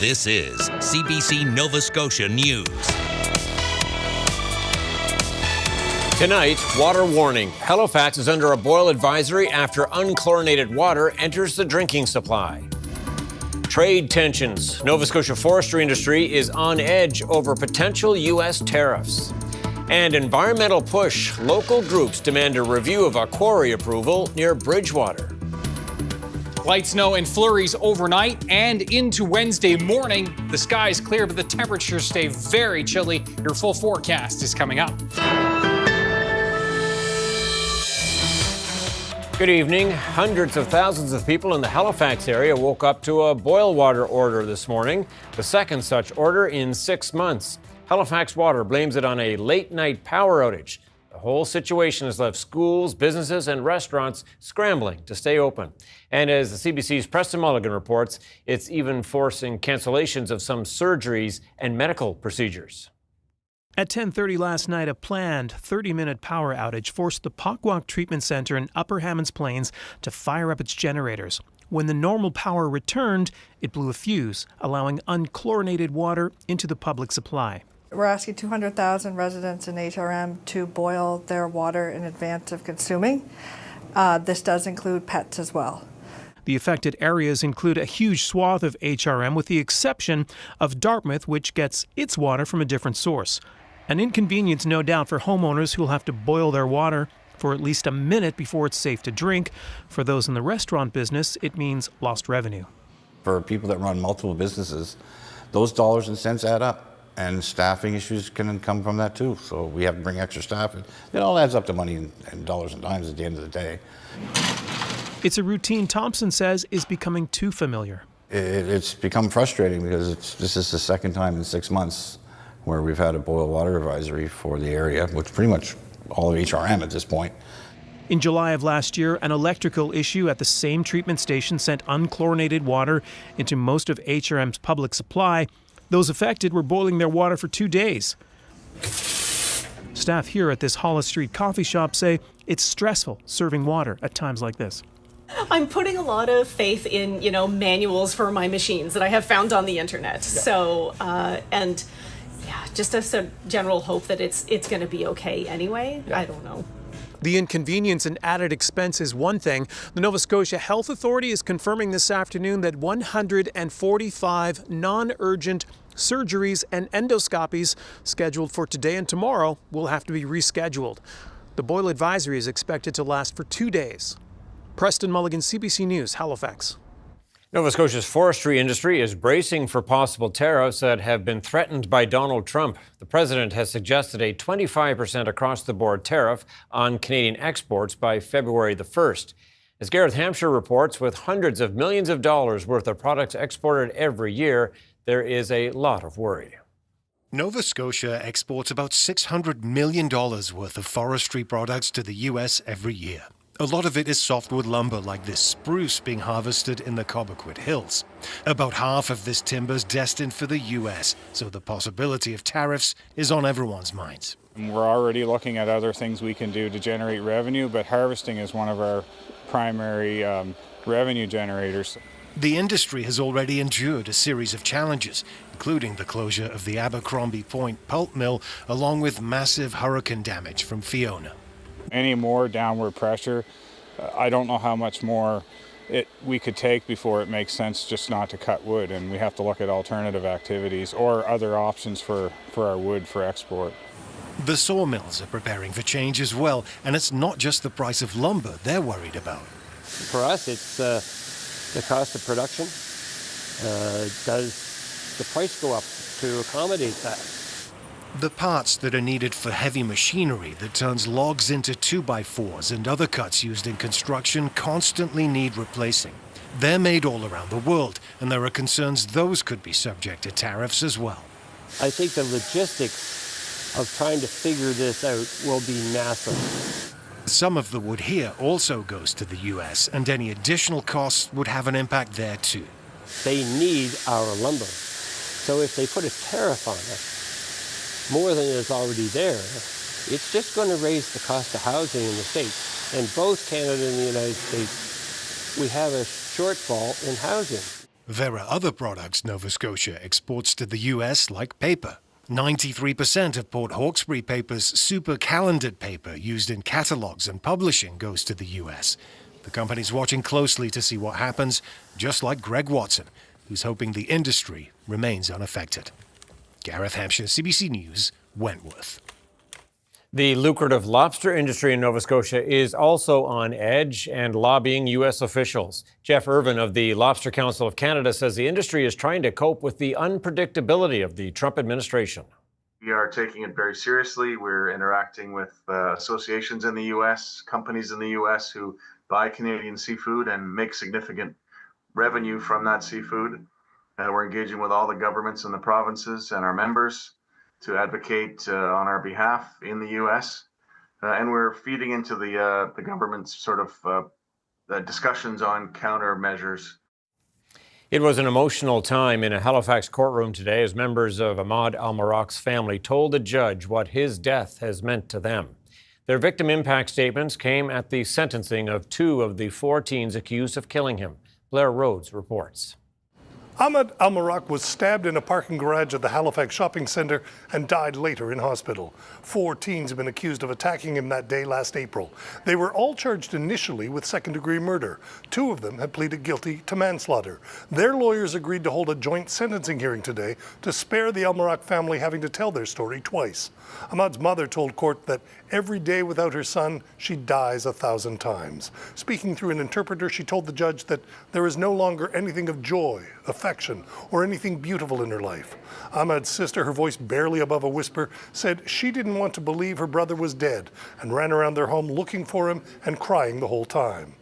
This is CBC Nova Scotia News. Tonight, water warning. Halifax is under a boil advisory after unchlorinated water enters the drinking supply. Trade tensions. Nova Scotia forestry industry is on edge over potential U.S. tariffs. And environmental push. Local groups demand a review of a quarry approval near Bridgewater. Light snow and flurries overnight and into Wednesday morning. The sky is clear, but the temperatures stay very chilly. Your full forecast is coming up. Good evening. Hundreds of thousands of people in the Halifax area woke up to a boil water order this morning, the second such order in 6 months. Halifax Water blames it on a late-night power outage. The whole situation has left schools, businesses, and restaurants scrambling to stay open. And as the CBC's Preston Mulligan reports, it's even forcing cancellations of some surgeries and medical procedures. At 10:30 last night, a planned 30-minute power outage forced the Pockwalk Treatment Centre in Upper Hammonds Plains to fire up its generators. When the normal power returned, it blew a fuse, allowing unchlorinated water into the public supply. We're asking 200,000 residents in HRM to boil their water in advance of consuming. This does include pets as well. The affected areas include a huge swath of HRM, with the exception of Dartmouth, which gets its water from a different source. An inconvenience, no doubt, for homeowners who will have to boil their water for at least a minute before it's safe to drink. For those in the restaurant business, it means lost revenue. For people that run multiple businesses, those dollars and cents add up. And staffing issues can come from that too. So we have to bring extra staff. It all adds up to money and dollars and dimes at the end of the day. It's a routine Thompson says is becoming too familiar. It's become frustrating because this is the second time in 6 months where we've had a boil water advisory for the area, which pretty much all of HRM at this point. In July of last year, an electrical issue at the same treatment station sent unchlorinated water into most of HRM's public supply. Those affected were boiling their water for 2 days. Staff here at this Hollis Street coffee shop say it's stressful serving water at times like this. I'm putting a lot of faith in, manuals for my machines that I have found on the internet. Yeah. So, just a general hope that it's going to be okay anyway. Yeah. I don't know. The inconvenience and added expense is one thing. The Nova Scotia Health Authority is confirming this afternoon that 145 non-urgent surgeries and endoscopies scheduled for today and tomorrow will have to be rescheduled. The boil advisory is expected to last for 2 days. Preston Mulligan, CBC News, Halifax. Nova Scotia's forestry industry is bracing for possible tariffs that have been threatened by Donald Trump. The president has suggested a 25% across-the-board tariff on Canadian exports by February the 1st. As Gareth Hampshire reports, with hundreds of millions of dollars worth of products exported every year, there is a lot of worry. Nova Scotia exports about $600 million worth of forestry products to the U.S. every year. A lot of it is softwood lumber like this spruce being harvested in the Cobequid Hills. About half of this timber is destined for the U.S., so the possibility of tariffs is on everyone's minds. We're already looking at other things we can do to generate revenue, but harvesting is one of our primary revenue generators. The industry has already endured a series of challenges, including the closure of the Abercrombie Point pulp mill, along with massive hurricane damage from Fiona. Any more downward pressure, I don't know how much more we could take before it makes sense just not to cut wood, and we have to look at alternative activities or other options for our wood for export. The sawmills are preparing for change as well, and it's not just the price of lumber they're worried about. For us, it's the cost of production. Does the price go up to accommodate that? The parts that are needed for heavy machinery that turns logs into 2x4s and other cuts used in construction constantly need replacing. They're made all around the world, and there are concerns those could be subject to tariffs as well. I think the logistics of trying to figure this out will be massive. Some of the wood here also goes to the U.S., and any additional costs would have an impact there too. They need our lumber. So if they put a tariff on it, more than is already there, it's just going to raise the cost of housing in the States. And both Canada and the United States, we have a shortfall in housing. There are other products Nova Scotia exports to the US, like paper. 93% of Port Hawkesbury Paper's super calendared paper used in catalogues and publishing goes to the US. The company's watching closely to see what happens, just like Greg Watson, who's hoping the industry remains unaffected. Gareth Hampshire, CBC News, Wentworth. The lucrative lobster industry in Nova Scotia is also on edge and lobbying U.S. officials. Jeff Irvin of the Lobster Council of Canada says the industry is trying to cope with the unpredictability of the Trump administration. We are taking it very seriously. We're interacting with associations in the U.S., companies in the U.S. who buy Canadian seafood and make significant revenue from that seafood. We're engaging with all the governments in the provinces and our members to advocate on our behalf in the U.S. And we're feeding into the government's sort of discussions on countermeasures. It was an emotional time in a Halifax courtroom today as members of Ahmad Al-Marak's family told the judge what his death has meant to them. Their victim impact statements came at the sentencing of 2 of the 4 teens accused of killing him. Blair Rhodes reports. Ahmad Al-Marak was stabbed in a parking garage at the Halifax shopping centre and died later in hospital. 4 teens have been accused of attacking him that day last April. They were all charged initially with second-degree murder. 2 of them had pleaded guilty to manslaughter. Their lawyers agreed to hold a joint sentencing hearing today to spare the Al-Marak family having to tell their story twice. Ahmad's mother told court that every day without her son, she dies 1,000 times. Speaking through an interpreter, she told the judge that there is no longer anything of joy, affection, or anything beautiful in her life. Ahmad's sister, her voice barely above a whisper, said she didn't want to believe her brother was dead and ran around their home looking for him and crying the whole time.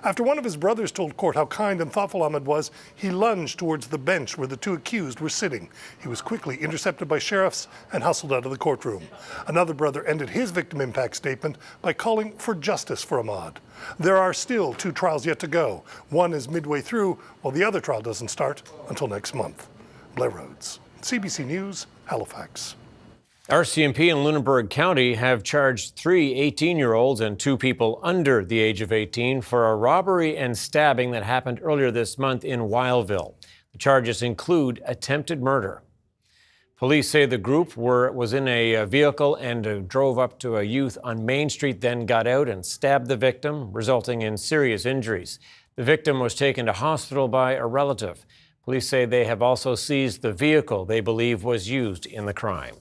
After one of his brothers told court how kind and thoughtful Ahmad was, he lunged towards the bench where the 2 accused were sitting. He was quickly intercepted by sheriffs and hustled out of the courtroom. Another brother ended his victim impact statement by calling for justice for Ahmad. There are still 2 trials yet to go. One is midway through, while the other trial doesn't start until next month. Blair Rhodes, CBC News, Halifax. RCMP in Lunenburg County have charged 3 18-year-olds and 2 people under the age of 18 for a robbery and stabbing that happened earlier this month in Wyleville. The charges include attempted murder. Police say the group was in a vehicle and drove up to a youth on Main Street, then got out and stabbed the victim, resulting in serious injuries. The victim was taken to hospital by a relative. Police say they have also seized the vehicle they believe was used in the crime.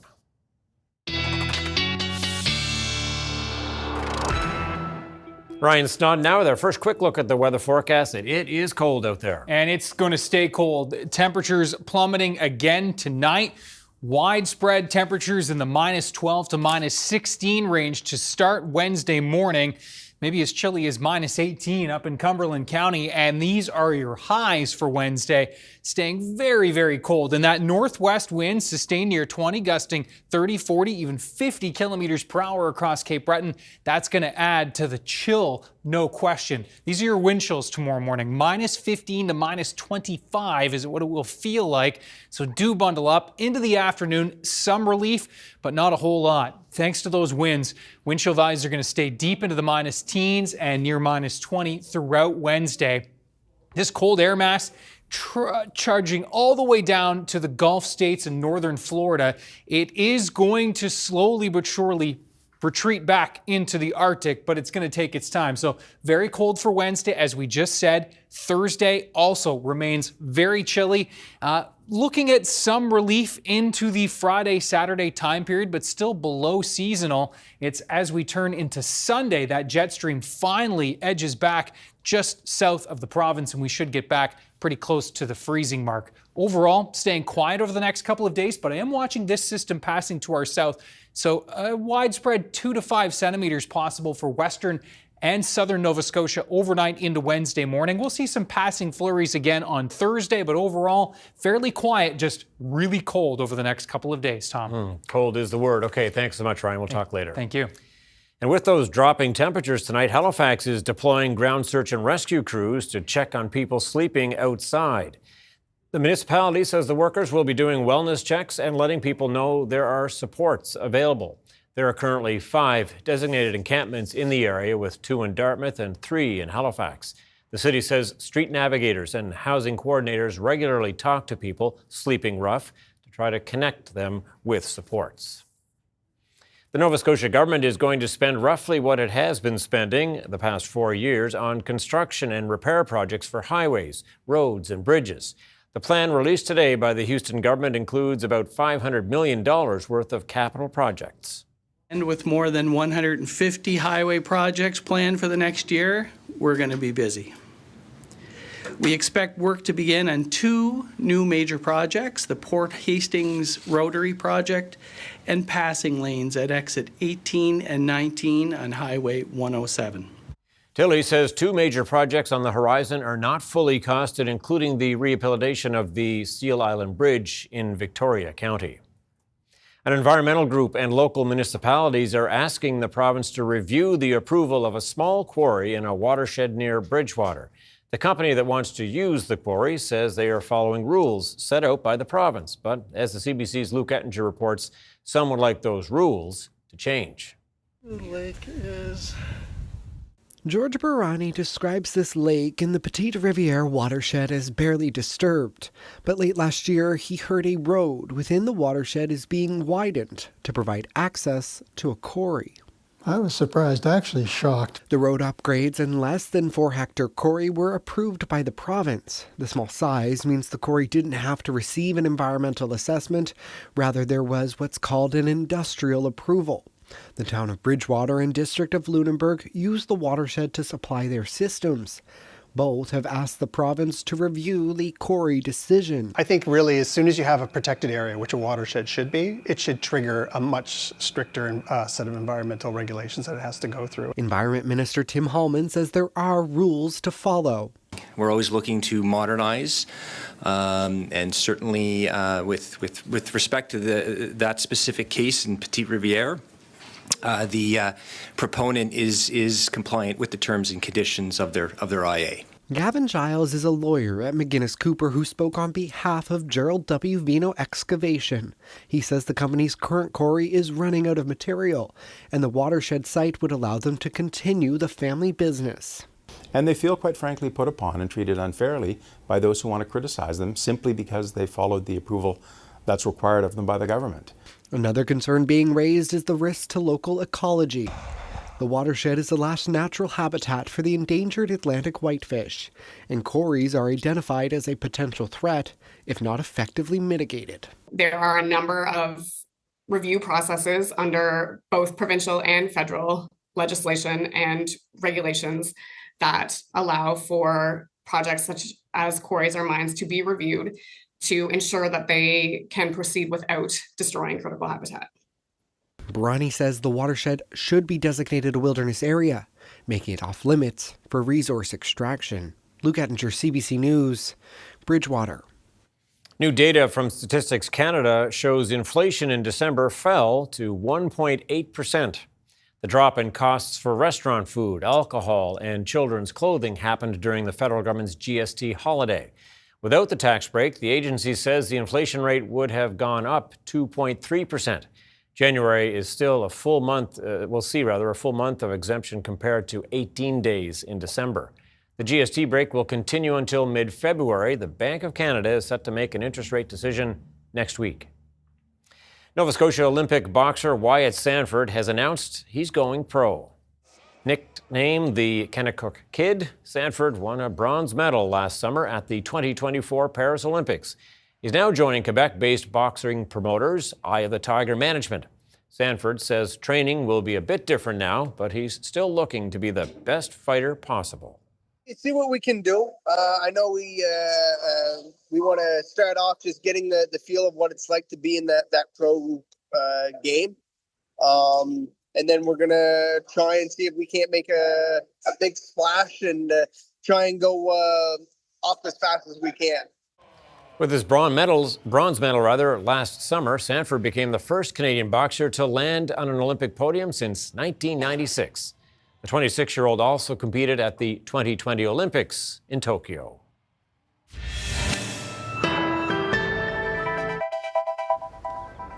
Ryan Snoddon now with our first quick look at the weather forecast. It is cold out there. And it's going to stay cold. Temperatures plummeting again tonight. Widespread temperatures in the minus 12 to minus 16 range to start Wednesday morning. Maybe as chilly as minus 18 up in Cumberland County. And these are your highs for Wednesday, staying very, very cold. And that northwest wind sustained near 20, gusting 30, 40, even 50 kilometers per hour across Cape Breton. That's going to add to the chill, no question. These are your wind chills tomorrow morning. Minus 15 to minus 25 is what it will feel like. So do bundle up. Into the afternoon, some relief, but not a whole lot. Thanks to those winds, wind chill values are going to stay deep into the minus teens and near minus 20 throughout Wednesday. This cold air mass charging all the way down to the Gulf states and northern Florida. It is going to slowly but surely retreat back into the Arctic, but it's going to take its time. So very cold for Wednesday, as we just said. Thursday also remains very chilly. Looking at some relief into the Friday, Saturday time period, but still below seasonal. It's as we turn into Sunday, that jet stream finally edges back just south of the province, and we should get back pretty close to the freezing mark. Overall, staying quiet over the next couple of days, but I am watching this system passing to our south. So a widespread 2 to 5 centimeters possible for western and southern Nova Scotia overnight into Wednesday morning. We'll see some passing flurries again on Thursday, but overall, fairly quiet, just really cold over the next couple of days, Tom. Cold is the word. Okay, thanks so much, Ryan. We'll talk later. Thank you. And with those dropping temperatures tonight, Halifax is deploying ground search and rescue crews to check on people sleeping outside. The municipality says the workers will be doing wellness checks and letting people know there are supports available. There are currently 5 designated encampments in the area, with 2 in Dartmouth and 3 in Halifax. The city says street navigators and housing coordinators regularly talk to people sleeping rough to try to connect them with supports. The Nova Scotia government is going to spend roughly what it has been spending the past 4 years on construction and repair projects for highways, roads, and bridges. The plan released today by the Houston government includes about $500 million worth of capital projects. And with more than 150 highway projects planned for the next year, we're going to be busy. We expect work to begin on 2 new major projects, the Port Hastings Rotary Project and passing lanes at exit 18 and 19 on Highway 107. Tilley says 2 major projects on the horizon are not fully costed, including the rehabilitation of the Seal Island Bridge in Victoria County. An environmental group and local municipalities are asking the province to review the approval of a small quarry in a watershed near Bridgewater. The company that wants to use the quarry says they are following rules set out by the province. But as the CBC's Luke Ettinger reports, some would like those rules to change. The lake is... George Barani describes this lake in the Petite Riviere watershed as barely disturbed. But late last year, he heard a road within the watershed is being widened to provide access to a quarry. I was surprised, actually shocked. The road upgrades and less than 4-hectare quarry were approved by the province. The small size means the quarry didn't have to receive an environmental assessment. Rather, there was what's called an industrial approval. The town of Bridgewater and district of Lunenburg use the watershed to supply their systems. Both have asked the province to review the quarry decision. I think really as soon as you have a protected area, which a watershed should be, it should trigger a much stricter set of environmental regulations that it has to go through. Environment Minister Tim Hallman says there are rules to follow. We're always looking to modernize, and certainly with respect to that specific case in Petite Riviere, the proponent is compliant with the terms and conditions of their IA. Gavin Giles is a lawyer at McGuinness Cooper who spoke on behalf of Gerald W. Vino Excavation. He says the company's current quarry is running out of material, and the watershed site would allow them to continue the family business. And they feel, quite frankly, put upon and treated unfairly by those who want to criticize them simply because they followed the approval that's required of them by the government. Another concern being raised is the risk to local ecology. The watershed is the last natural habitat for the endangered Atlantic whitefish, and quarries are identified as a potential threat if not effectively mitigated. There are a number of review processes under both provincial and federal legislation and regulations that allow for projects such as quarries or mines to be reviewed to ensure that they can proceed without destroying critical habitat. Barani says the watershed should be designated a wilderness area, making it off limits for resource extraction. Luke Ettinger, CBC News, Bridgewater. New data from Statistics Canada shows inflation in December fell to 1.8%. The drop in costs for restaurant food, alcohol, and children's clothing happened during the federal government's GST holiday. Without the tax break, the agency says the inflation rate would have gone up 2.3%. January is still a full month, a full month of exemption compared to 18 days in December. The GST break will continue until mid-February. The Bank of Canada is set to make an interest rate decision next week. Nova Scotia Olympic boxer Wyatt Sanford has announced he's going pro. Nicknamed the Kennecook Kid, Sanford won a bronze medal last summer at the 2024 Paris Olympics. He's now joining Quebec-based boxing promoters Eye of the Tiger Management. Sanford says training will be a bit different now, but he's still looking to be the best fighter possible. See what we can do. I know we want to start off just getting the feel of what it's like to be in that pro game. And then we're going to try and see if we can't make a big splash and try and go off as fast as we can. With his bronze medal last summer, Sanford became the first Canadian boxer to land on an Olympic podium since 1996. The 26-year-old also competed at the 2020 Olympics in Tokyo.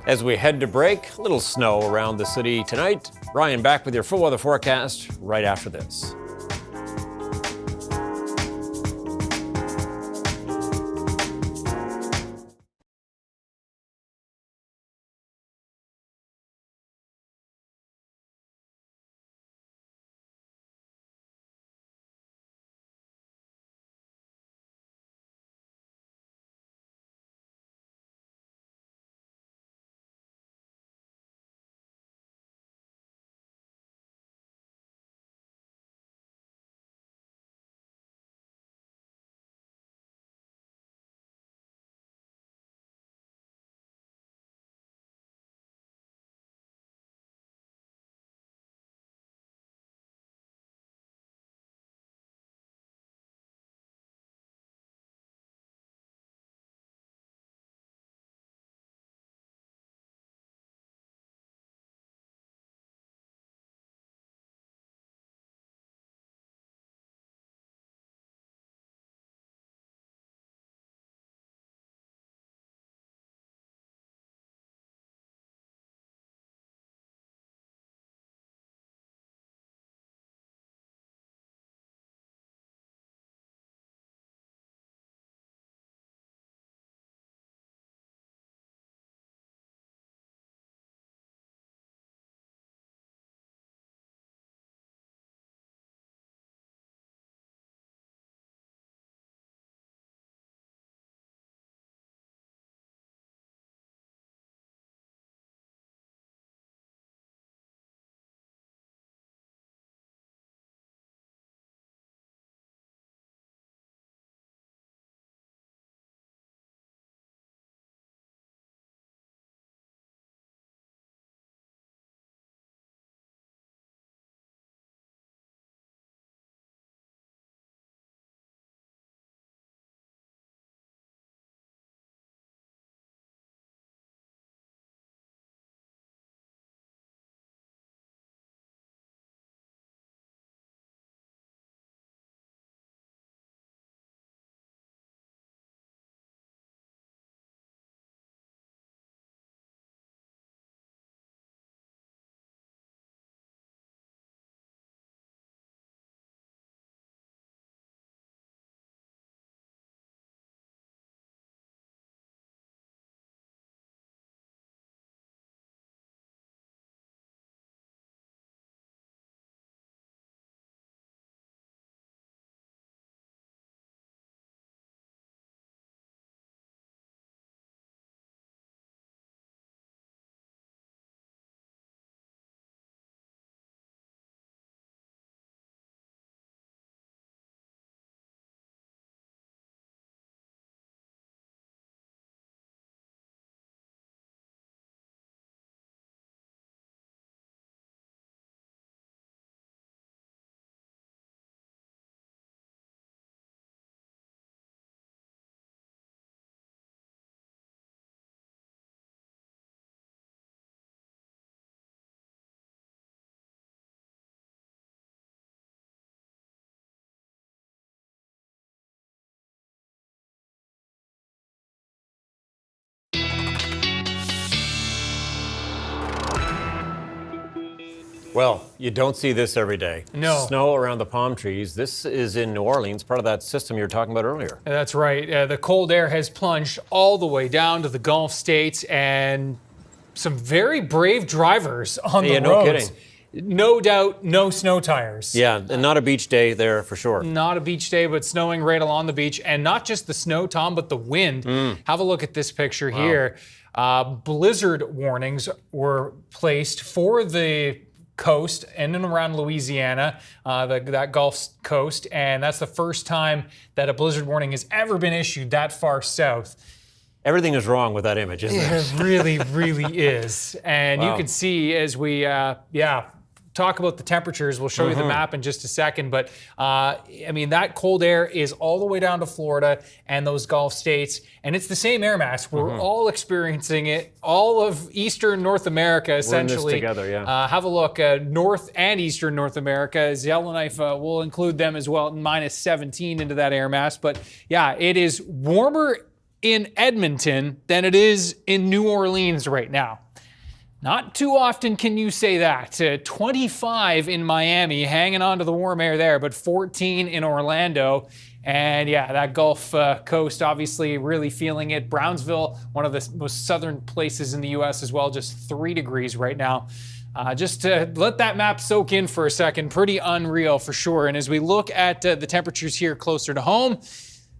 As we head to break, a little snow around the city tonight. Ryan back with your full weather forecast right after this. Well, you don't see this every day. No. Snow around the palm trees. This is in New Orleans, part of that system you were talking about earlier. That's right. The cold air has plunged all the way down to the Gulf states, and some very brave drivers on the roads. No kidding. No doubt, no snow tires. Yeah, and not a beach day there for sure. Not a beach day, but snowing right along the beach. And not just the snow, Tom, but the wind. Have a look at this picture here. Blizzard warnings were placed for the coast in and around Louisiana, that Gulf Coast, and that's the first time that a blizzard warning has ever been issued that far south. Everything is wrong with that image, isn't it? It really, really is. And you can see as we, talk about the temperatures. We'll show you the map in just a second. But, I mean, that cold air is all the way down to Florida and those Gulf states. And it's the same air mass. We're all experiencing it. All of Eastern North America, essentially. We're in this together, yeah. Have a look. North and Eastern North America. As Yellowknife will include them as well, minus 17 into that air mass. But, yeah, it is warmer in Edmonton than it is in New Orleans right now. Not too often can you say that. 25 in Miami, hanging on to the warm air there, but 14 in Orlando. And yeah, that Gulf Coast obviously really feeling it. Brownsville, one of the most southern places in the U.S. as well, just 3 degrees right now. Just to let that map soak in for a second, pretty unreal for sure. And as we look at the temperatures here closer to home,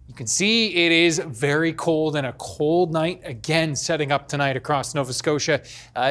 you can see it is very cold and a cold night again setting up tonight across Nova Scotia.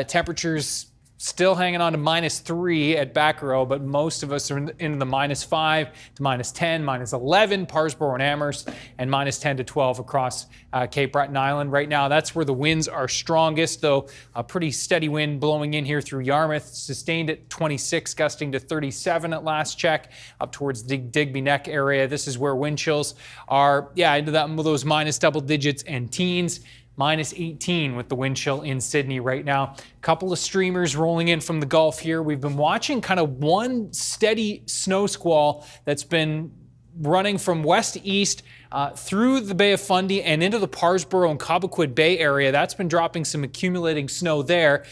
Temperatures still hanging on to -3 at Back Row, but most of us are in the -5 to -10, -11, Parsboro and Amherst, and -10 to 12 across Cape Breton Island. Right now, that's where the winds are strongest, though a pretty steady wind blowing in here through Yarmouth, sustained at 26, gusting to 37 at last check, up towards the Digby Neck area. This is where wind chills are, into those minus double digits and teens. -18 with the wind chill in Sydney right now. Couple of streamers rolling in from the Gulf here. We've been watching kind of one steady snow squall that's been running from west to east through the Bay of Fundy and into the Parsboro and Cobequid Bay area. That's been dropping some accumulating snow there.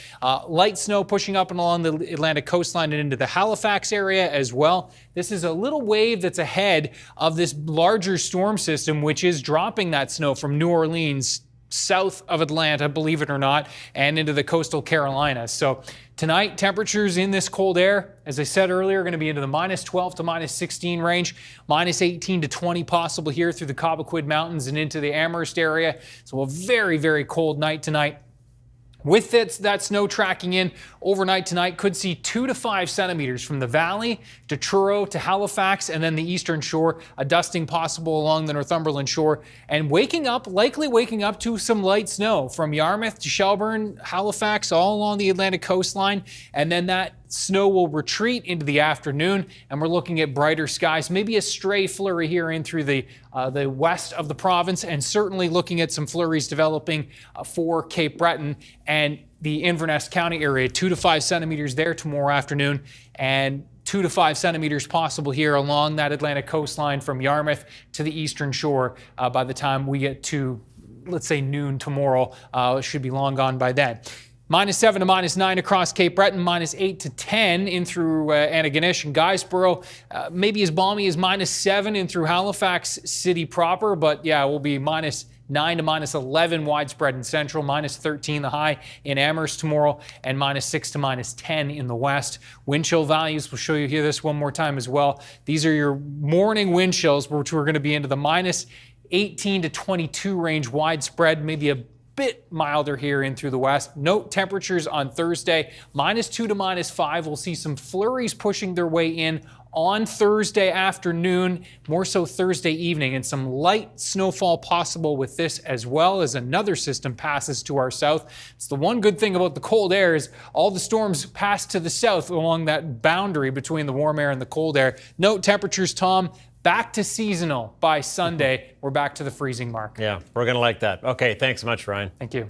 Light snow pushing up and along the Atlantic coastline and into the Halifax area as well. This is a little wave that's ahead of this larger storm system, which is dropping that snow from New Orleans south of Atlanta, believe it or not, and into the coastal Carolinas. So tonight, temperatures in this cold air, as I said earlier, are going to be into the -12 to -16 range, -18 to 20 possible here through the Cobequid Mountains and into the Amherst area. So a very, very cold night tonight. With that snow tracking in overnight tonight, could see 2 to 5 centimeters from the valley to Truro to Halifax and then the eastern shore, a dusting possible along the Northumberland shore, and likely waking up to some light snow from Yarmouth to Shelburne, Halifax, all along the Atlantic coastline, and then that snow will retreat into the afternoon, and we're looking at brighter skies, maybe a stray flurry here in through the west of the province, and certainly looking at some flurries developing for Cape Breton and the Inverness County area, 2 to 5 centimeters there tomorrow afternoon, and 2 to 5 centimeters possible here along that Atlantic coastline from Yarmouth to the eastern shore by the time we get to, let's say, noon tomorrow. It should be long gone by then. -7 to -9 across Cape Breton, -8 to 10 in through Antigonish and Guysborough. Maybe as balmy as -7 in through Halifax city proper, but yeah, it will be -9 to -11 widespread in central, -13 the high in Amherst tomorrow, and -6 to -10 in the west. Wind chill values, we'll show you here this one more time as well. These are your morning wind chills, which we're going to be into the -18 to 22 range widespread, maybe a bit milder here in through the west. Note temperatures on Thursday, -2 to -5. We'll see some flurries pushing their way in on Thursday afternoon, more so Thursday evening, and some light snowfall possible with this as well as another system passes to our south. It's the one good thing about the cold air is all the storms pass to the south along that boundary between the warm air and the cold air. Note temperatures, Tom, back to seasonal by Sunday. We're back to the freezing mark. Yeah, we're going to like that. Okay, thanks so much, Ryan. Thank you.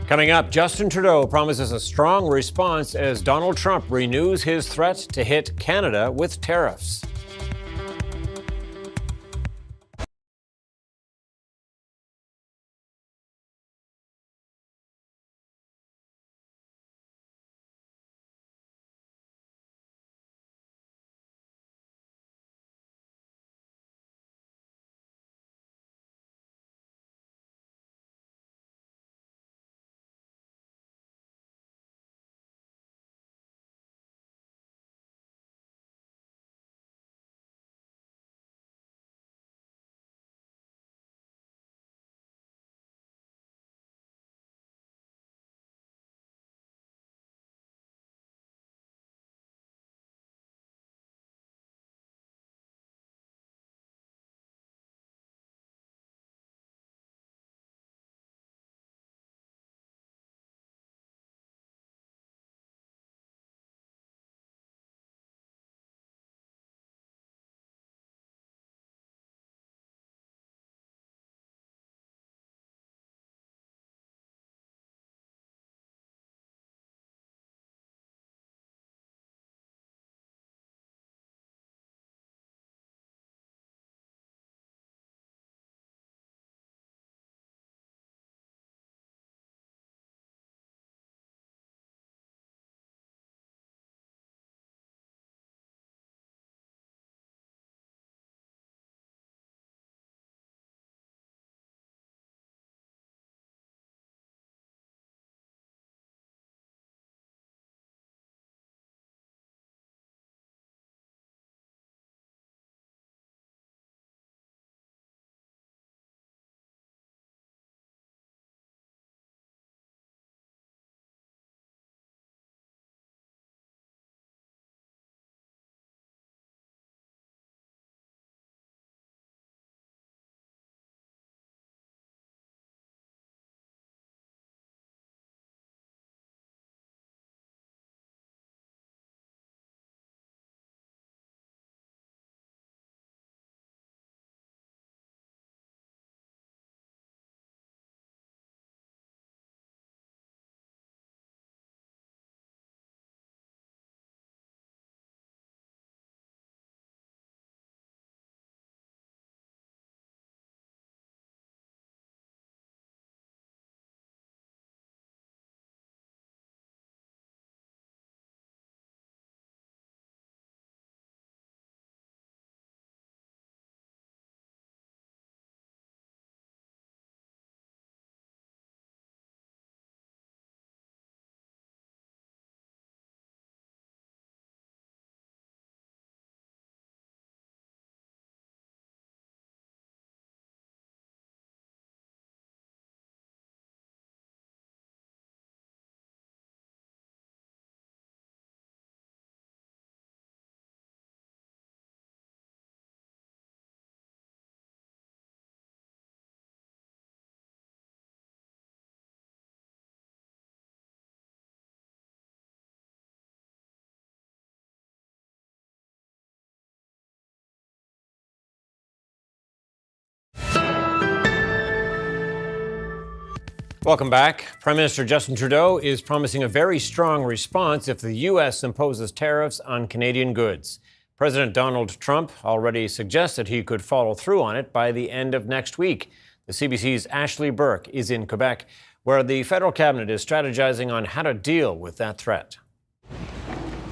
Coming up, Justin Trudeau promises a strong response as Donald Trump renews his threat to hit Canada with tariffs. Welcome back. Prime Minister Justin Trudeau is promising a very strong response if the U.S. imposes tariffs on Canadian goods. President Donald Trump already suggested he could follow through on it by the end of next week. The CBC's Ashley Burke is in Quebec, where the federal cabinet is strategizing on how to deal with that threat.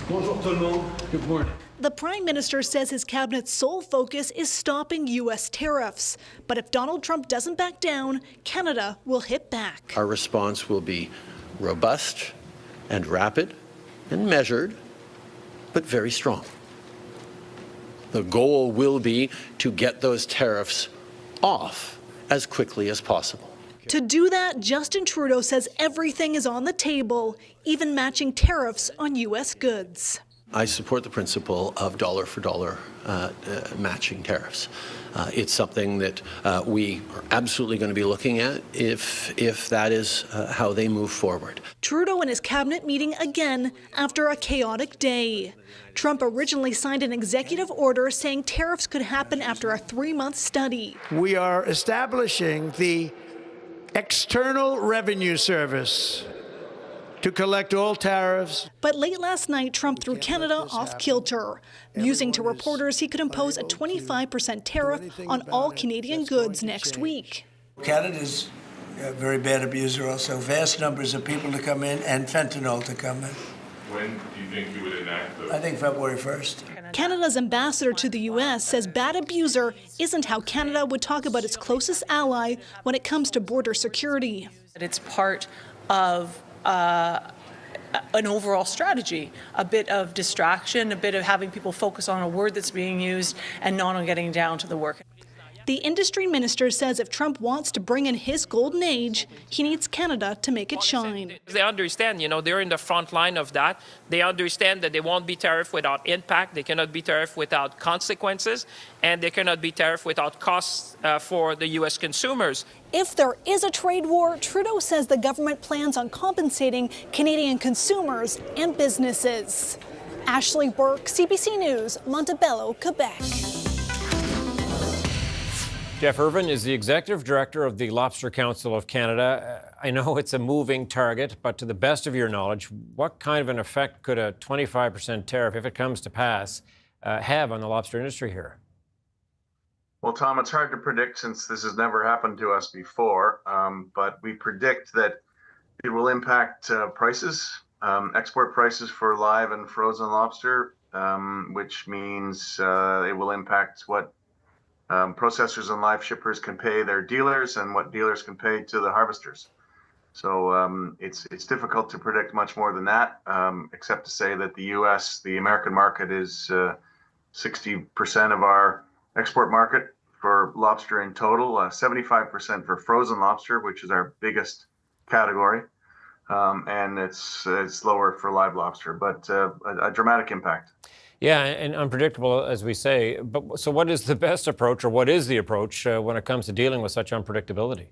Bonjour tout le monde. Good morning. The Prime Minister says his cabinet's sole focus is stopping U.S. tariffs. But if Donald Trump doesn't back down, Canada will hit back. Our response will be robust and rapid and measured, but very strong. The goal will be to get those tariffs off as quickly as possible. To do that, Justin Trudeau says everything is on the table, even matching tariffs on U.S. goods. I support the principle of dollar for dollar matching tariffs. It's something that we are absolutely going to be looking at if that is how they move forward. Trudeau and his cabinet meeting again after a chaotic day. Trump originally signed an executive order saying tariffs could happen after a 3-month study. We are establishing the External Revenue Service to collect all tariffs. But late last night, Trump threw Canada off kilter, musing to reporters he could impose a 25% tariff on all Canadian goods next week. Canada's a very bad abuser also. Vast numbers of people to come in and fentanyl to come in. When do you think you would enact those? I think February 1st. Canada's ambassador to the U.S. says bad abuser isn't how Canada would talk about its closest ally when it comes to border security. It's part of an overall strategy, a bit of distraction, a bit of having people focus on a word that's being used and not on getting down to the work. The industry minister says if Trump wants to bring in his golden age, he needs Canada to make it shine. They understand, they're in the front line of that. They understand that they won't be tariffed without impact, they cannot be tariffed without consequences, and they cannot be tariffed without costs for the U.S. consumers. If there is a trade war, Trudeau says the government plans on compensating Canadian consumers and businesses. Ashley Burke, CBC News, Montebello, Quebec. Jeff Irvin is the Executive Director of the Lobster Council of Canada. I know it's a moving target, but to the best of your knowledge, what kind of an effect could a 25% tariff, if it comes to pass, have on the lobster industry here? Well, Tom, it's hard to predict since this has never happened to us before, but we predict that it will impact prices, export prices for live and frozen lobster, which means it will impact what processors and live shippers can pay their dealers and what dealers can pay to the harvesters. So it's difficult to predict much more than that, except to say that the American market is 60% of our export market for lobster in total, 75% for frozen lobster, which is our biggest category, and it's lower for live lobster, but a dramatic impact. Yeah, and unpredictable, as we say. But so what is the best approach, or what is the approach when it comes to dealing with such unpredictability?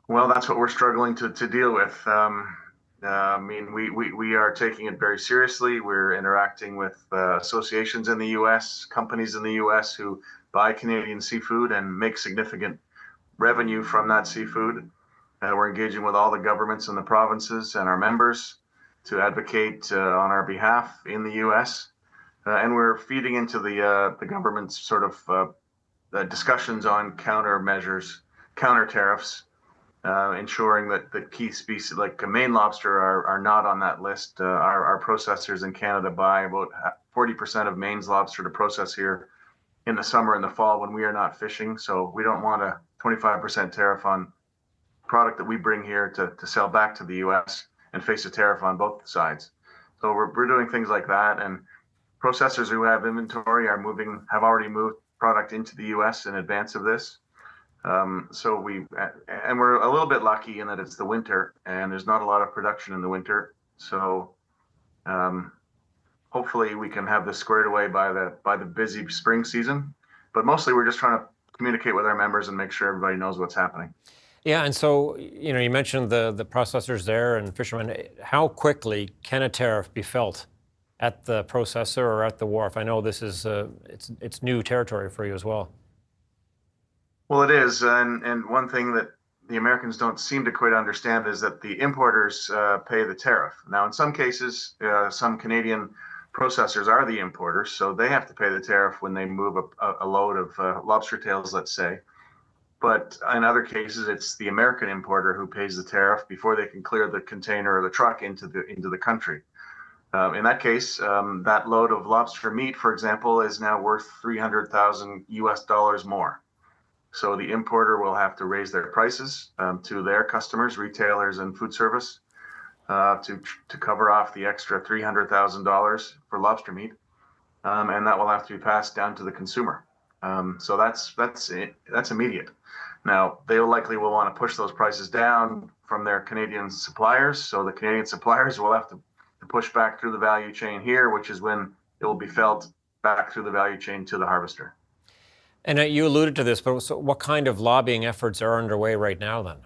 Well, that's what we're struggling to deal with. I mean, we are taking it very seriously. We're interacting with associations in the U.S., companies in the U.S. who buy Canadian seafood and make significant revenue from that seafood. We're engaging with all the governments in the provinces and our members to advocate on our behalf in the U.S. And we're feeding into the government's sort of discussions on countermeasures, counter tariffs, ensuring that the key species like Maine lobster are not on that list. Our processors in Canada buy about 40% of Maine's lobster to process here in the summer and the fall when we are not fishing. So we don't want a 25% tariff on product that we bring here to sell back to the U.S. and face a tariff on both sides. So we're doing things like that, and processors who have inventory have already moved product into the U.S. in advance of this. So we're a little bit lucky in that it's the winter and there's not a lot of production in the winter. So hopefully we can have this squared away by the busy spring season. But mostly we're just trying to communicate with our members and make sure everybody knows what's happening. Yeah, and so, you mentioned the processors there and fishermen. How quickly can a tariff be felt at the processor or at the wharf? I know this is it's new territory for you as well. Well, it is, and one thing that the Americans don't seem to quite understand is that the importers pay the tariff. Now, in some cases, some Canadian processors are the importers, so they have to pay the tariff when they move a load of lobster tails, let's say. But in other cases, it's the American importer who pays the tariff before they can clear the container or the truck into the country. In that case, that load of lobster meat, for example, is now worth $300,000 more. So the importer will have to raise their prices to their customers, retailers, and food service to cover off the extra $300,000 for lobster meat, and that will have to be passed down to the consumer. So that's immediate. Now they likely will want to push those prices down from their Canadian suppliers, so the Canadian suppliers will have to push back through the value chain here, which is when it will be felt back through the value chain to the harvester. And you alluded to this, but so what kind of lobbying efforts are underway right now then?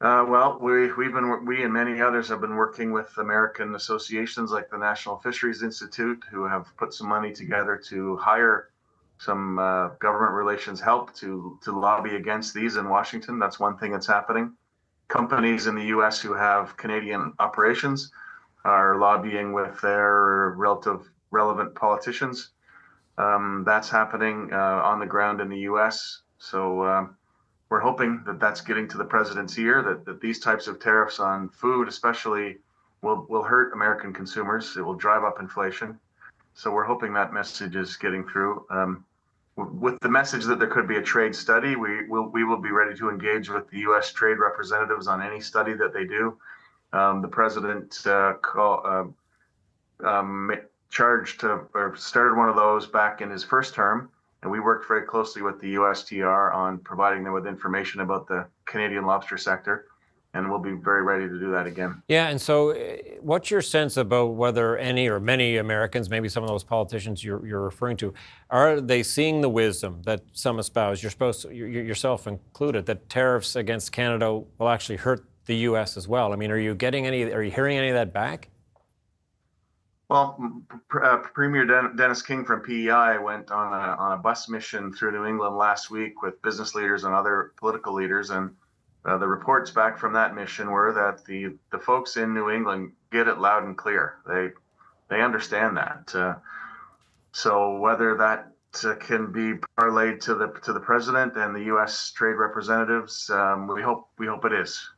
Well, we and many others have been working with American associations like the National Fisheries Institute, who have put some money together to hire some government relations help to lobby against these in Washington. That's one thing that's happening. Companies in the U.S. who have Canadian operations are lobbying with their relevant politicians. That's happening on the ground in the U.S. So we're hoping that that's getting to the president's ear, that these types of tariffs on food especially will hurt American consumers. It will drive up inflation. So we're hoping that message is getting through. With the message that there could be a trade study, we will be ready to engage with the U.S. trade representatives on any study that they do. The president started one of those back in his first term, and we worked very closely with the USTR on providing them with information about the Canadian lobster sector. And we'll be very ready to do that again. Yeah, and so what's your sense about whether any or many Americans, maybe some of those politicians you're referring to, are they seeing the wisdom that some espouse, yourself included, that tariffs against Canada will actually hurt the U.S. as well? I mean, are you hearing any of that back? Well, Premier Dennis King from PEI went on a bus mission through New England last week with business leaders and other political leaders, and the reports back from that mission were that the folks in New England get it loud and clear. They understand that. So whether that can be parlayed to the president and the U.S. trade representatives, we hope it is.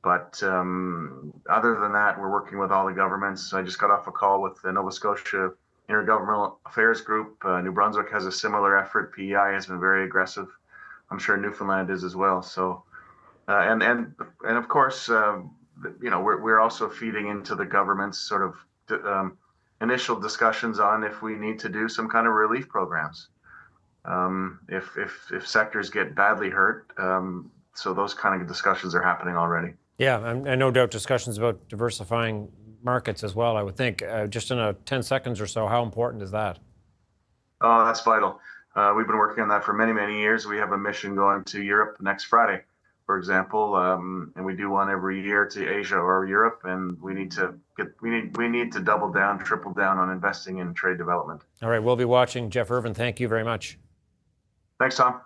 But other than that, we're working with all the governments. I just got off a call with the Nova Scotia Intergovernmental Affairs Group. New Brunswick has a similar effort. PEI has been very aggressive. I'm sure Newfoundland is as well. So, and of course, we're also feeding into the government's sort of initial discussions on if we need to do some kind of relief programs, if sectors get badly hurt. So those kind of discussions are happening already. Yeah, and no doubt discussions about diversifying markets as well, I would think. Just in 10 seconds or so, how important is that? Oh, that's vital. We've been working on that for many, many years. We have a mission going to Europe next Friday, for example, and we do one every year to Asia or Europe. And we need to double down, triple down on investing in trade development. All right, we'll be watching. Jeff Irvin, thank you very much. Thanks, Tom.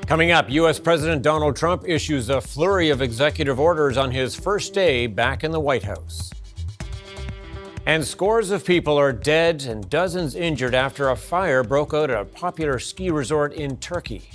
Coming up, U.S. President Donald Trump issues a flurry of executive orders on his first day back in the White House. And scores of people are dead and dozens injured after a fire broke out at a popular ski resort in Turkey.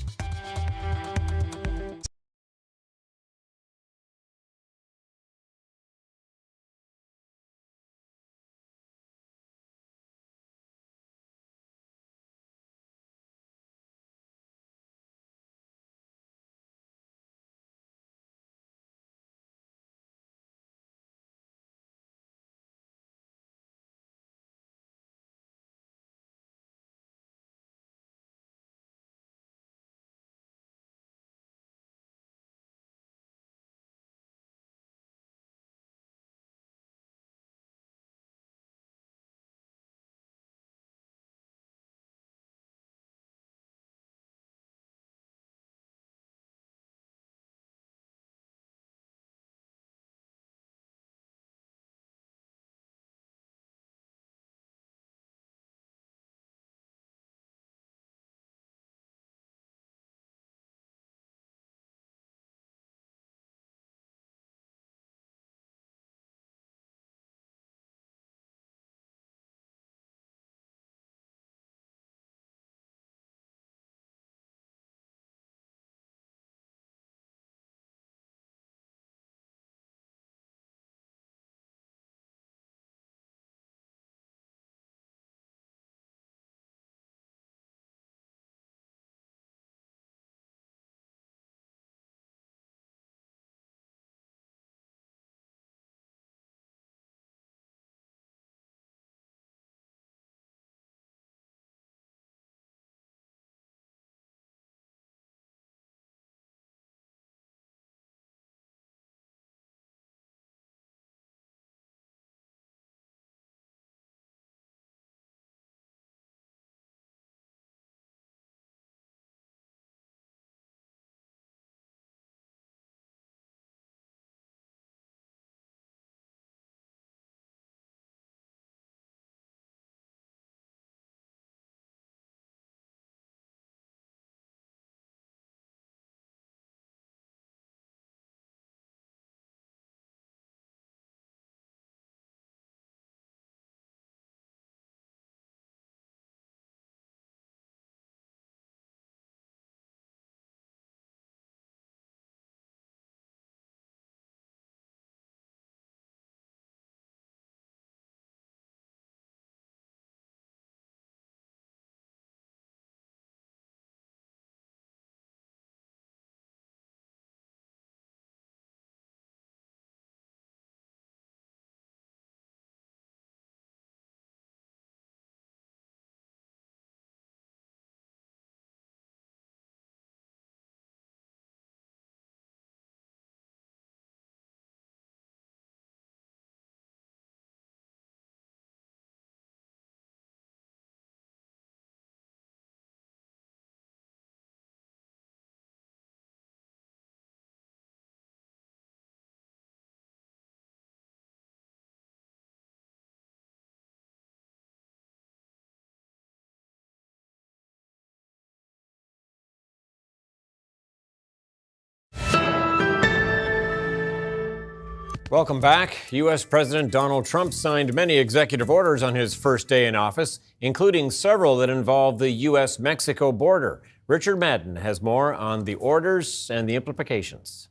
Welcome back. U.S. President Donald Trump signed many executive orders on his first day in office, including several that involve the U.S.-Mexico border. Richard Madden has more on the orders and the implications.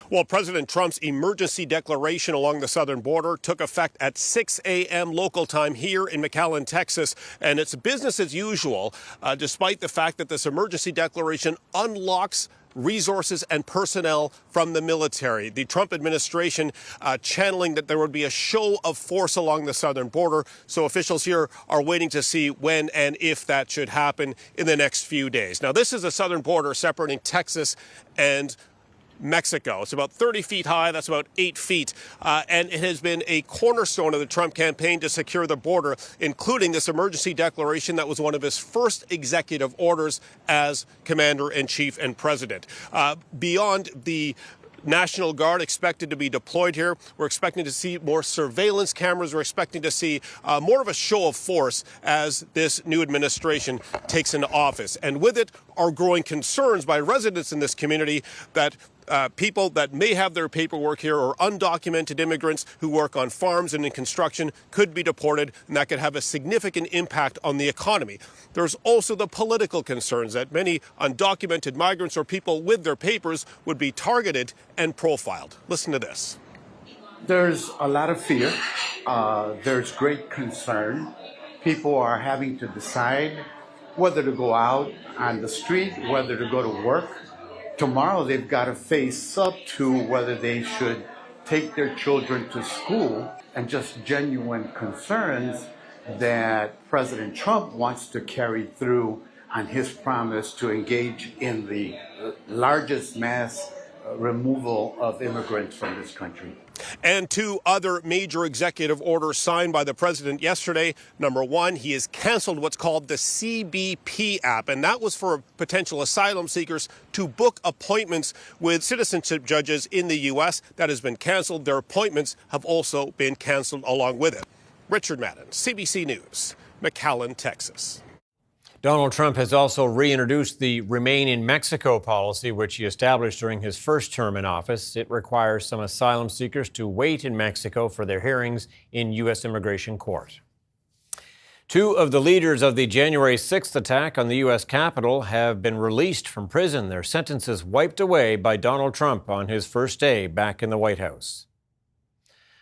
Well, President Trump's emergency declaration along the southern border took effect at 6 a.m. local time here in McAllen, Texas, and it's business as usual, despite the fact that this emergency declaration unlocks resources and personnel from the military. The Trump administration channeling that there would be a show of force along the southern border, so officials here are waiting to see when and if that should happen in the next few days. Now, this is a southern border separating Texas and Mexico. It's about 30 feet high. That's about 8 feet. And it has been a cornerstone of the Trump campaign to secure the border, including this emergency declaration that was one of his first executive orders as commander-in-chief and president. Beyond the National Guard expected to be deployed here, we're expecting to see more surveillance cameras. We're expecting to see more of a show of force as this new administration takes into office. And with it are growing concerns by residents in this community that people that may have their paperwork here or undocumented immigrants who work on farms and in construction could be deported, and that could have a significant impact on the economy. There's also the political concerns that many undocumented migrants or people with their papers would be targeted and profiled. Listen to this. There's a lot of fear. There's great concern. People are having to decide whether to go out on the street, whether to go to work. Tomorrow they've got to face up to whether they should take their children to school, and just genuine concerns that President Trump wants to carry through on his promise to engage in the largest mass removal of immigrants from this country. And two other major executive orders signed by the president yesterday. Number one, he has canceled what's called the CBP app, and that was for potential asylum seekers to book appointments with citizenship judges in the U.S. That has been canceled. Their appointments have also been canceled along with it. Richard Madden, CBC News, McAllen, Texas. Donald Trump has also reintroduced the Remain in Mexico policy, which he established during his first term in office. It requires some asylum seekers to wait in Mexico for their hearings in U.S. immigration court. Two of the leaders of the January 6th attack on the U.S. Capitol have been released from prison, their sentences wiped away by Donald Trump on his first day back in the White House.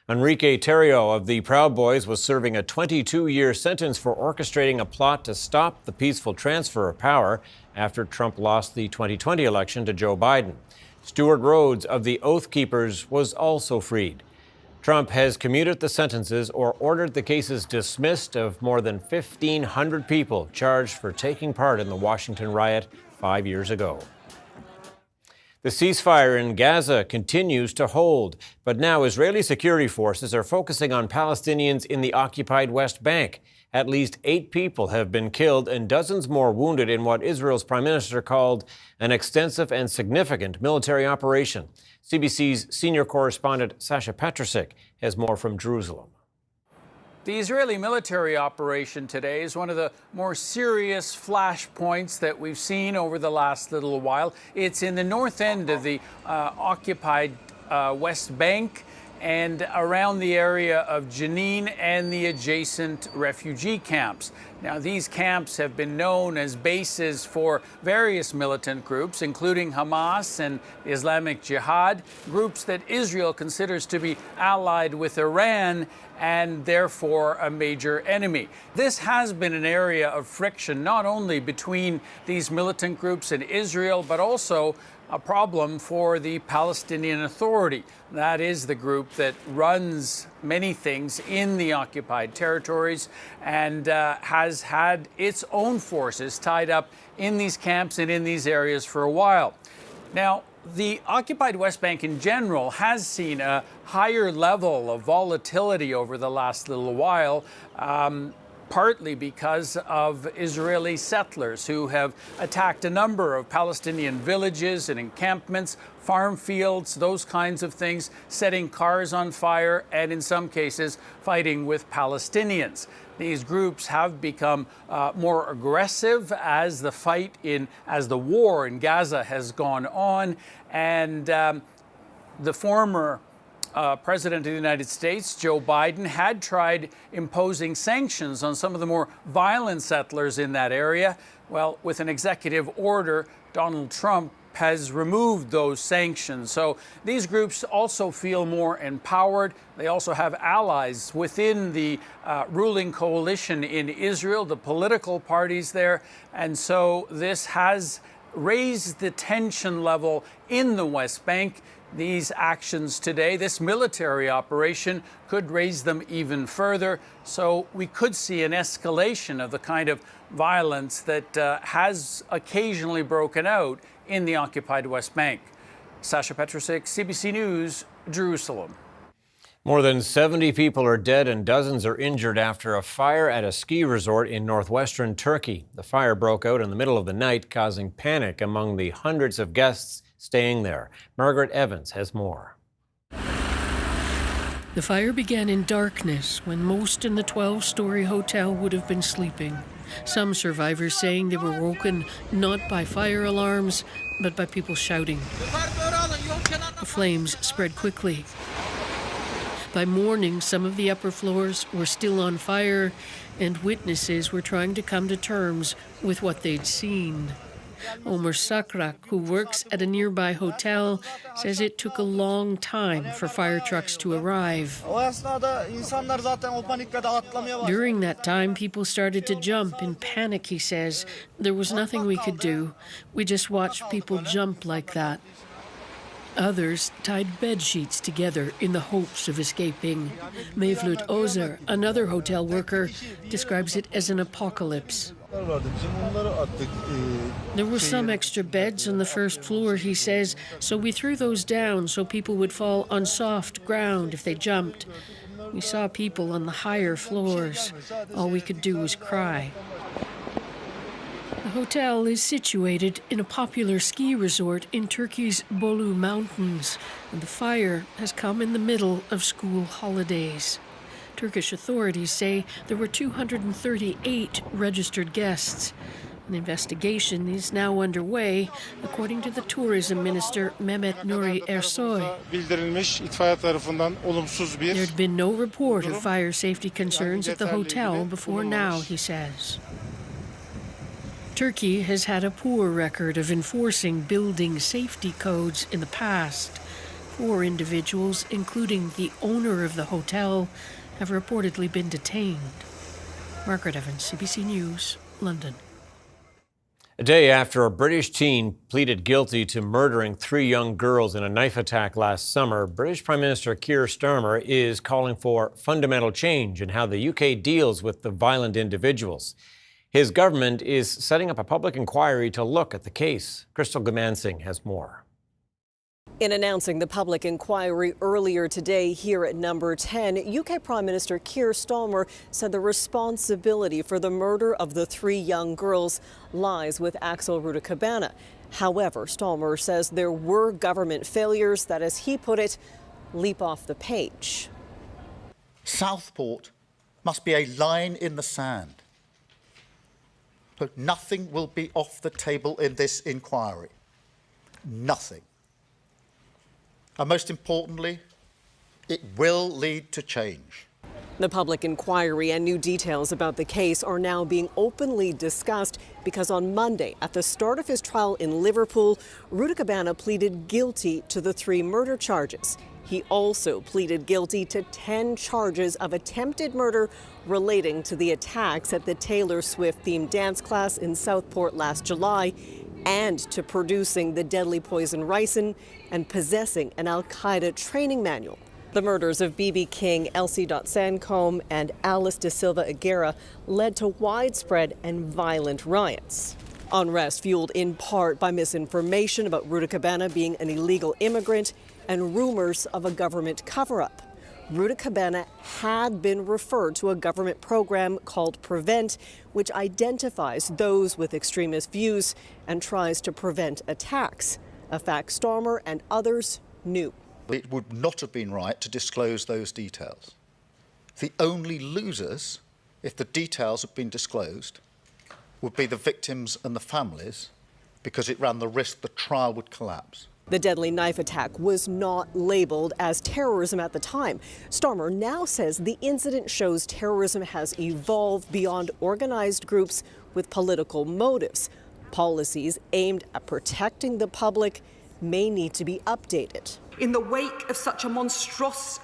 Enrique Tarrio of the Proud Boys was serving a 22-year sentence for orchestrating a plot to stop the peaceful transfer of power after Trump lost the 2020 election to Joe Biden. Stuart Rhodes of the Oath Keepers was also freed. Trump has commuted the sentences or ordered the cases dismissed of more than 1,500 people charged for taking part in the Washington riot 5 years ago. The ceasefire in Gaza continues to hold, but now Israeli security forces are focusing on Palestinians in the occupied West Bank. At least 8 people have been killed and dozens more wounded in what Israel's prime minister called an extensive and significant military operation. CBC's senior correspondent Sasha Petrusik has more from Jerusalem. The Israeli military operation today is one of the more serious flashpoints that we've seen over the last little while. It's in the north end of the occupied West Bank and around the area of Jenin and the adjacent refugee camps. Now, these camps have been known as bases for various militant groups, including Hamas and Islamic Jihad, groups that Israel considers to be allied with Iran and therefore a major enemy. This has been an area of friction, not only between these militant groups and Israel, but also a problem for the Palestinian Authority. That is the group that runs many things in the occupied territories and has had its own forces tied up in these camps and in these areas for a while. Now, the occupied West Bank in general has seen a higher level of volatility over the last little while, partly because of Israeli settlers who have attacked a number of Palestinian villages and encampments, farm fields, those kinds of things, setting cars on fire, and in some cases fighting with Palestinians. These groups have become more aggressive as the war in Gaza has gone on, and the former President of the United States, Joe Biden, had tried imposing sanctions on some of the more violent settlers in that area. Well, with an executive order, Donald Trump has removed those sanctions. So these groups also feel more empowered. They also have allies within the ruling coalition in Israel, the political parties there. And so this has raised the tension level in the West Bank. These actions today, this military operation, could raise them even further. So we could see an escalation of the kind of violence that has occasionally broken out in the occupied West Bank. Sasha Petrusik, CBC News, Jerusalem. More than 70 people are dead and dozens are injured after a fire at a ski resort in northwestern Turkey. The fire broke out in the middle of the night, causing panic among the hundreds of guests staying there. Margaret Evans has more. The fire began in darkness when most in the 12-story hotel would have been sleeping. Some survivors saying they were woken not by fire alarms, but by people shouting. The flames spread quickly. By morning, some of the upper floors were still on fire, and witnesses were trying to come to terms with what they'd seen. Omer Sakrak, who works at a nearby hotel, says it took a long time for fire trucks to arrive. During that time, people started to jump in panic, he says. There was nothing we could do. We just watched people jump like that. Others tied bed sheets together in the hopes of escaping. Mevlut Ozer, another hotel worker, describes it as an apocalypse. There were some extra beds on the first floor, he says, so we threw those down so people would fall on soft ground if they jumped. We saw people on the higher floors. All we could do was cry. The hotel is situated in a popular ski resort in Turkey's Bolu Mountains, and the fire has come in the middle of school holidays. Turkish authorities say there were 238 registered guests. An investigation is now underway, according to the tourism minister Mehmet Nuri Ersoy. There had been no report of fire safety concerns at the hotel before now, he says. Turkey has had a poor record of enforcing building safety codes in the past. 4 individuals, including the owner of the hotel, have reportedly been detained. Margaret Evans, CBC News, London. A day after a British teen pleaded guilty to murdering 3 young girls in a knife attack last summer, British Prime Minister Keir Starmer is calling for fundamental change in how the UK deals with the violent individuals. His government is setting up a public inquiry to look at the case. Crystal Gamansing has more. In announcing the public inquiry earlier today here at Number 10, UK Prime Minister Keir Starmer said the responsibility for the murder of the 3 young girls lies with Axel Rudakabana. However, Starmer says there were government failures that, as he put it, leap off the page. Southport must be a line in the sand. But nothing will be off the table in this inquiry. Nothing. And most importantly, it will lead to change. The public inquiry and new details about the case are now being openly discussed because on Monday, at the start of his trial in Liverpool, Rudakabana pleaded guilty to the 3 murder charges. He also pleaded guilty to 10 charges of attempted murder relating to the attacks at the Taylor Swift-themed dance class in Southport last July, and to producing the deadly poison ricin and possessing an al-Qaeda training manual. The murders of B.B. King, Elsie Sancombe, and Alice de Silva Aguirre led to widespread and violent riots. Unrest fueled in part by misinformation about Rudakabana being an illegal immigrant and rumors of a government cover-up. Rudakabana had been referred to a government program called Prevent, which identifies those with extremist views and tries to prevent attacks, a fact Starmer and others knew. It would not have been right to disclose those details. The only losers, if the details had been disclosed, would be the victims and the families, because it ran the risk the trial would collapse. The deadly knife attack was not labeled as terrorism at the time. Starmer now says the incident shows terrorism has evolved beyond organized groups with political motives. Policies aimed at protecting the public may need to be updated. In the wake of such a monstrous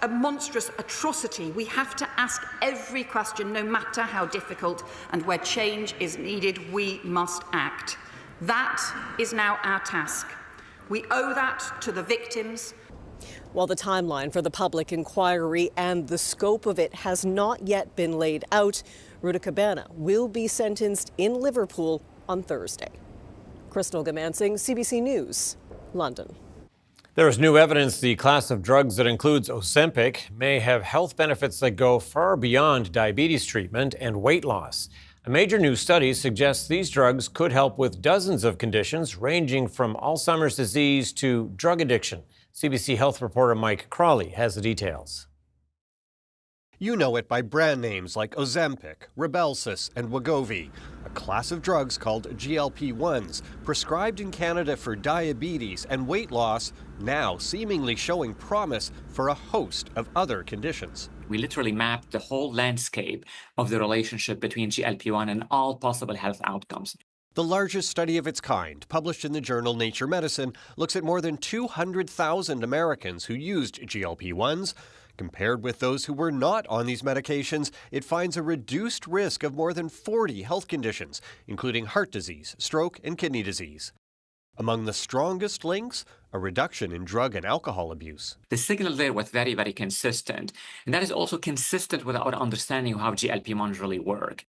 atrocity, we have to ask every question, no matter how difficult, and where change is needed, we must act. That is now our task. We owe that to the victims. While the timeline for the public inquiry and the scope of it has not yet been laid out, Rudakabana will be sentenced in Liverpool on Thursday. Crystal Gamansing, CBC News, London. There is new evidence the class of drugs that includes Ozempic may have health benefits that go far beyond diabetes treatment and weight loss. A major new study suggests these drugs could help with dozens of conditions, ranging from Alzheimer's disease to drug addiction. CBC Health reporter Mike Crawley has the details. You know it by brand names like Ozempic, Rybelsus, and Wegovy, a class of drugs called GLP-1s, prescribed in Canada for diabetes and weight loss, now seemingly showing promise for a host of other conditions. We literally mapped the whole landscape of the relationship between GLP-1 and all possible health outcomes. The largest study of its kind, published in the journal Nature Medicine, looks at more than 200,000 Americans who used GLP-1s. Compared with those who were not on these medications, it finds a reduced risk of more than 40 health conditions, including heart disease, stroke, and kidney disease. Among the strongest links, a reduction in drug and alcohol abuse. The signal there was very, very consistent. And that is also consistent with our understanding of how GLP-1s really work.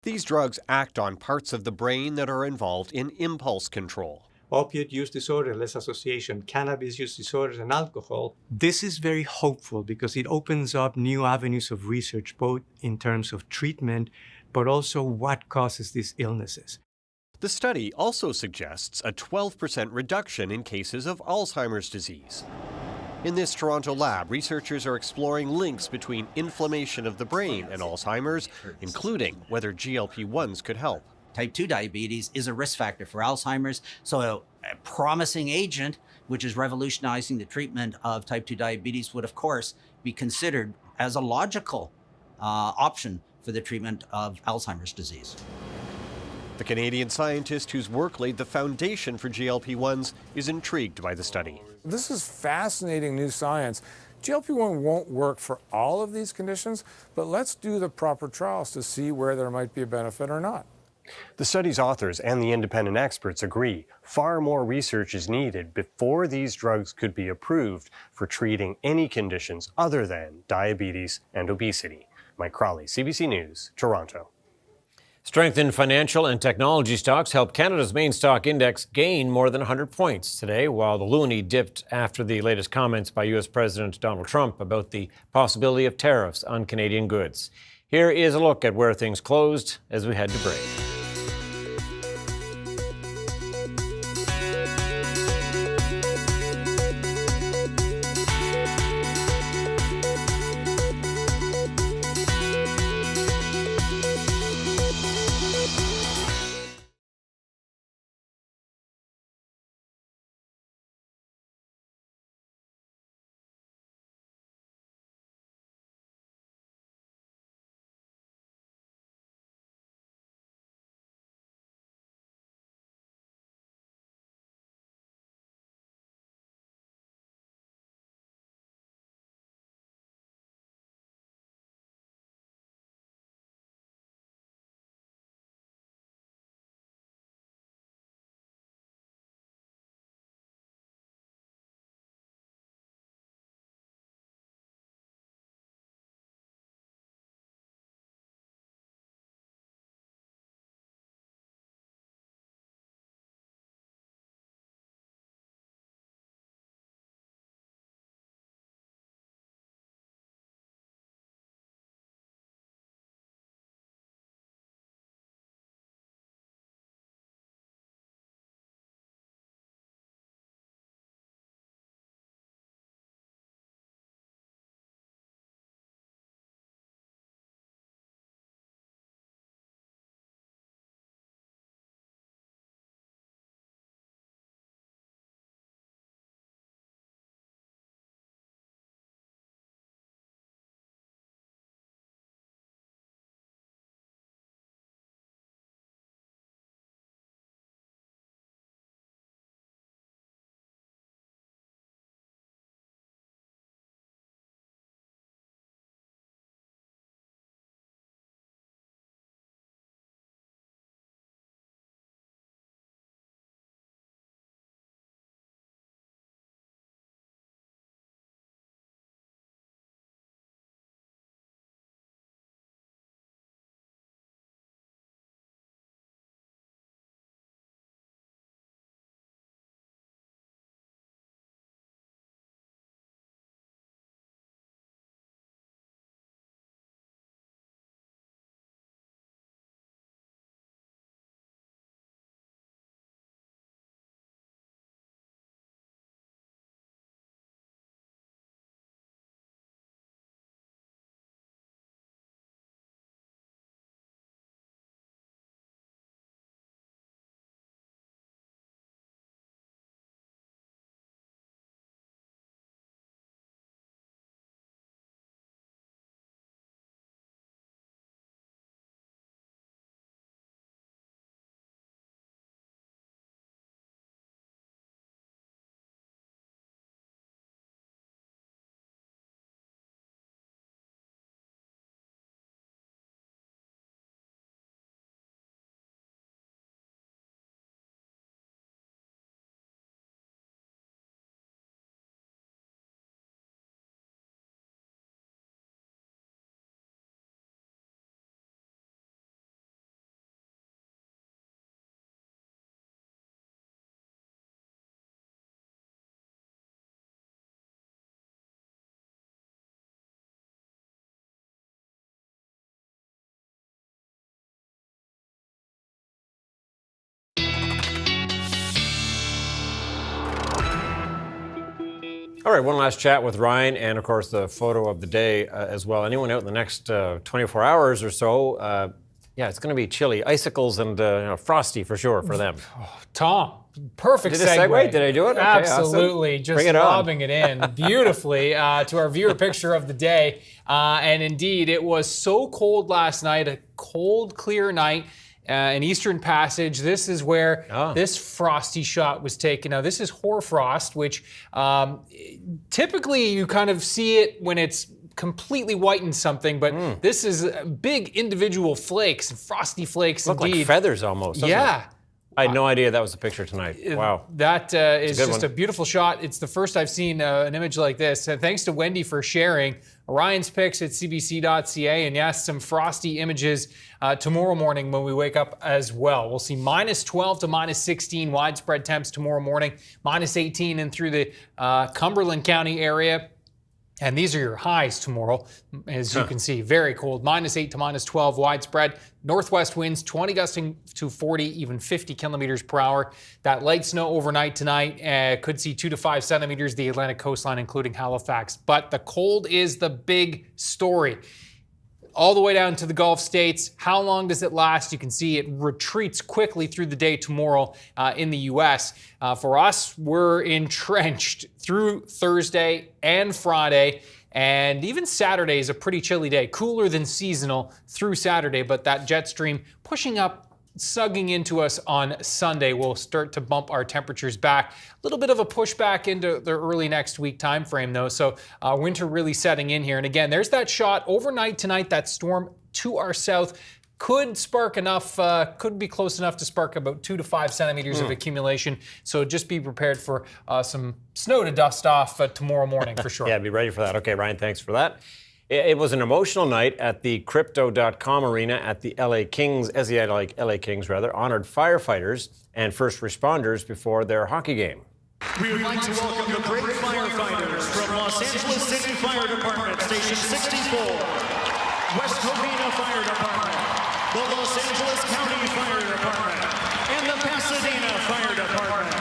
These drugs act on parts of the brain that are involved in impulse control. Opiate use disorder, less association, cannabis use disorders, and alcohol. This is very hopeful because it opens up new avenues of research, both in terms of treatment, but also what causes these illnesses. The study also suggests a 12% reduction in cases of Alzheimer's disease. In this Toronto lab, researchers are exploring links between inflammation of the brain and Alzheimer's, including whether GLP-1s could help. Type 2 diabetes is a risk factor for Alzheimer's, so a promising agent, which is revolutionizing the treatment of type 2 diabetes, would of course be considered as a logical option for the treatment of Alzheimer's disease. The Canadian scientist whose work laid the foundation for GLP-1s is intrigued by the study. This is fascinating new science. GLP-1 won't work for all of these conditions, but let's do the proper trials to see where there might be a benefit or not. The study's authors and the independent experts agree far more research is needed before these drugs could be approved for treating any conditions other than diabetes and obesity. Mike Crawley, CBC News, Toronto. Strength in financial and technology stocks helped Canada's main stock index gain more than 100 points today, while the loonie dipped after the latest comments by U.S. President Donald Trump about the possibility of tariffs on Canadian goods. Here is a look at where things closed as we head to break. All right, one last chat with Ryan and, of course, the photo of the day as well. Anyone out in the next 24 hours or so, yeah, it's going to be chilly. Icicles and frosty for sure for them. Tom, perfect Did it segue? Did I do it? Okay, Absolutely. awesome. Just Bring it on. lobbing it in beautifully to our viewer picture of the day. And indeed, it was so cold last night, a cold, clear night. In Eastern Passage, this is where this frosty shot was taken. Now, this is hoarfrost, which typically you kind of see it when it's completely whitened something, but this is big individual flakes, frosty flakes. Look indeed. like feathers almost. Yeah. I had no idea that was the picture tonight. Wow. That is just one. a beautiful shot. It's the first I've seen an image like this. And thanks to Wendy for sharing Ryan's pics at cbc.ca. And yes, some frosty images tomorrow morning when we wake up as well. We'll see minus 12 to minus 16 widespread temps tomorrow morning, minus 18 in through the Cumberland County area. And these are your highs tomorrow, as you can see. Very cold, minus 8 to minus 12 widespread. Northwest winds, 20 gusting to 40, even 50 kilometers per hour. That light snow overnight tonight could see 2 to 5 centimeters, the Atlantic coastline, including Halifax. But the cold is the big story. All the way down to the Gulf states. How long does it last? You can see it retreats quickly through the day tomorrow in the U.S. For us, we're entrenched through Thursday and Friday, and even Saturday is a pretty chilly day. Cooler than seasonal through Saturday, but that jet stream pushing up, sugging into us on Sunday will start to bump our temperatures back. A little bit of a pushback into the early next week time frame, though. So winter really setting in here. And again, there's that shot overnight tonight. That storm to our south could spark enough, could be close enough to spark about 2 to 5 centimeters of accumulation. So just be prepared for some snow to dust off tomorrow morning for sure. Yeah, be ready for that. Okay, Ryan, thanks for that. It was an emotional night at the Crypto.com arena at the LA Kings, as the LA Kings honored firefighters and first responders before their hockey game. We would like to welcome the brave firefighters from Los Angeles City Fire Department, Station 64, West Covina Fire Department, the Los Angeles County Fire Department, and the Pasadena Fire Department.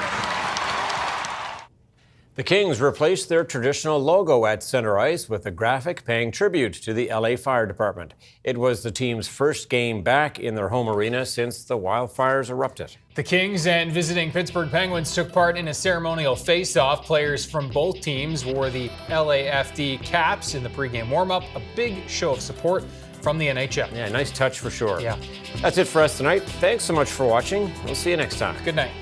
The Kings replaced their traditional logo at center ice with a graphic paying tribute to the LA Fire Department. It was the team's first game back in their home arena since the wildfires erupted. The Kings and visiting Pittsburgh Penguins took part in a ceremonial face-off. Players from both teams wore the LAFD caps in the pregame warm-up, a big show of support from the NHL. Yeah, nice touch for sure. Yeah. That's it for us tonight. Thanks so much for watching. We'll see you next time. Good night.